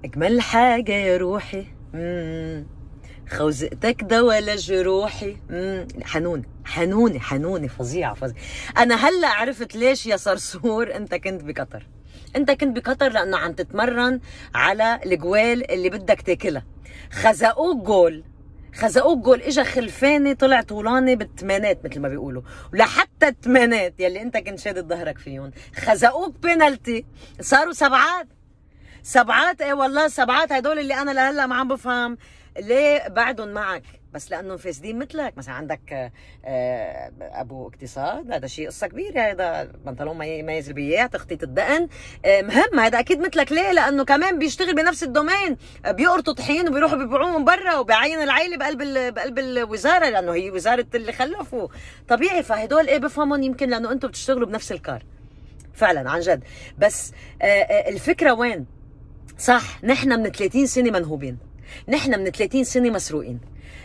اجمل حاجه يا روحي خوزقتك دوا لجروحي. حنوني فظيعه. انا هلا عرفت ليش يا صرصور انت كنت بقطر. انت كنت بقطر لانه عم تتمرن على الجوال اللي بدك تاكلها. خزقوك جول اجا خلفاني طلع طولاني بالثمانات مثل ما بيقولوا، ولحتى الثمانات يلي انت كنت شادد ظهرك فيهم خزقوك بينالتي صاروا سبعات. ايه والله سبعات. هدول اللي انا لهلا ما عم بفهم ليه بعدهم معك، بس لانهم فاسدين مثلك. مثلا عندك ابو اقتصاد، هذا شيء قصه كبيره، هذا بنطلون ما ينزل بياه، تخطيط الدقن مهم، هذا اكيد مثلك. ليه؟ لانه كمان بيشتغل بنفس الدومين، بيقرطوا طحين وبيروحوا بيبيعوه من برا وبيعين العائله بقلب الوزاره، لانه هي وزاره اللي خلفوا. طبيعي. فهدول ايه بفهمهم يمكن لانه انتم بتشتغلوا بنفس الكار فعلا عن جد. بس الفكره وين؟ صح، نحن من 30 سنه منهوبين، نحن من 30 سنه مسروقين.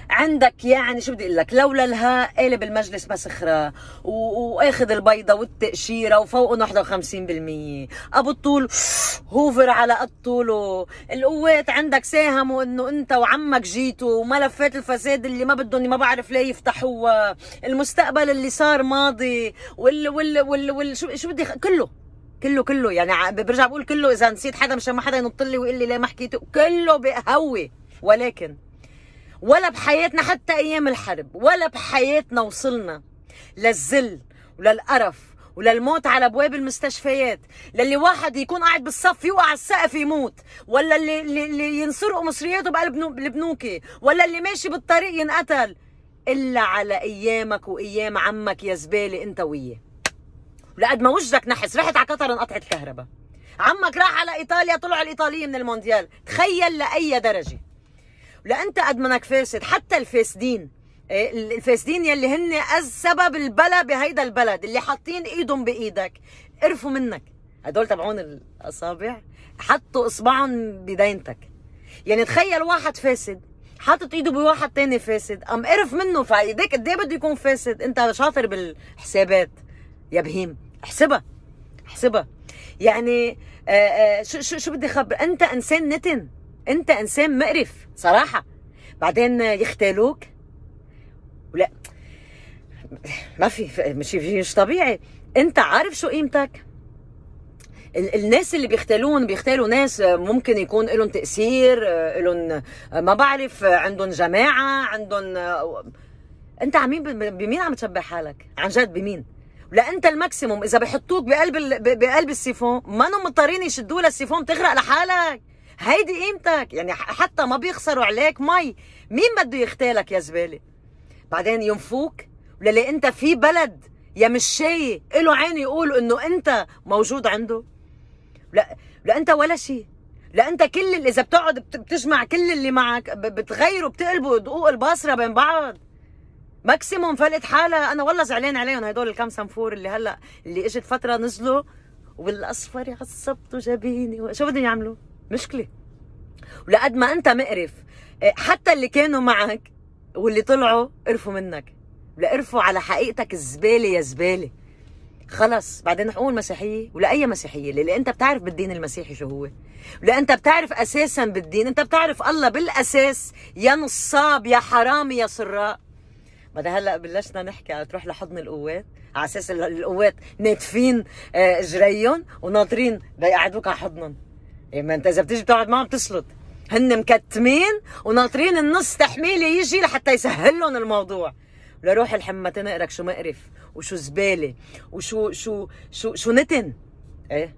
عندك يعني شو بدي اقول لك، لولا الها قالب المجلس مسخره واخذ البيضه والتقشيره وفوقهم 51%. ابو الطول هوفر على قد طوله. القوات عندك ساهموا انه انت وعمك جيتوا، وملفات الفساد اللي ما بدهم ما بعرف ليه يفتحوها، المستقبل اللي صار ماضي شو بدي كله يعني برجع بقول كله. اذا نسيت حدا مشان ما حدا ينط لي ويقول لي ليه ما حكيته، كله بقهوي. ولكن ولا بحياتنا حتى ايام الحرب ولا بحياتنا وصلنا للذل وللقرف وللموت على ابواب المستشفيات، للي واحد يكون قاعد بالصف يوقع على السقف يموت، ولا اللي ينسرقوا مصرياته بقلب البنوكي، ولا اللي ماشي بالطريق ينقتل، الا على ايامك وايام عمك يا زباله انت وياه. ولقد ما وجهك نحس، رحت على قطر انقطعت الكهرباء، عمك راح على ايطاليا طلعوا الايطاليين من المونديال، تخيل لاي درجه. لانت قد منك فاسد. حتى الفاسدين يلي هن سبب البلا بهيدا البلد، اللي حاطين ايدهم بايدك قرفوا منك. هدول تبعون الاصابع حطوا اصبعهم بدينتك. يعني تخيل واحد فاسد حاطط ايده بواحد تاني فاسد، قام قرف منه، فايديك قد ايه بده يكون فاسد. انت شاطر بالحسابات يا بهيم، احسبها. يعني شو بدي خبر، انت انسان نتن، انت انسان مقرف صراحه. بعدين يختالوك، ولا ما في مش طبيعي. انت عارف شو قيمتك؟ الناس اللي بيختالوا ناس ممكن يكون لهم تاثير، لهم ما بعرف، عندهم جماعه، عندهم. انت بمين عم تشبه حالك؟ عن جد بمين؟ لا انت الماكسيموم اذا بحطوك بقلب السيفون ما مضطرين يشدوا للسيفون، بتغرق لحالك. هيدي قيمتك. يعني حتى ما بيخسروا عليك مي، مين بده يختالك يا زباله؟ بعدين ينفوك وللي انت في بلد يا مشاي له عين يقول انه انت موجود عنده. لا انت ولا شيء. لا انت كل اللي اذا بتقعد بتجمع كل اللي معك بتغيروا، بتقلبوا دقوق الباصره بين بعض. ماكسيموم فلقت حالها. انا والله زعلان عليهم هدول الكم سنفور اللي هلا اللي اجت فتره نزلوا وبالاصفر عصبتوا جبيني، شو بدهم يعملوا؟ مشكله. ولقد ما انت مقرف، حتى اللي كانوا معك واللي طلعوا قرفوا منك، ولا قرفوا على حقيقتك الزباله يا زباله. خلص. بعدين حقوق المسيحيه ولا اي مسيحيه، اللي انت بتعرف بالدين المسيحي شو هو، ولا انت بتعرف اساسا بالدين، انت بتعرف الله بالاساس يا نصاب يا حرامي يا سراق. بعدين هلا بلشنا نحكي تروح لحضن القوات على اساس القوات ناتفين جريهم وناطرين ليقعدوك على حضنهم. إيه ما انت اذا بتيجي بتقعد معهم بتسلط، هن مكتمين وناطرين النص تحميله يجي لحتى يسهل لهم الموضوع. لروح الحمى تنقرك شو مقرف وشو زباله وشو شو شو شو نتن. ايه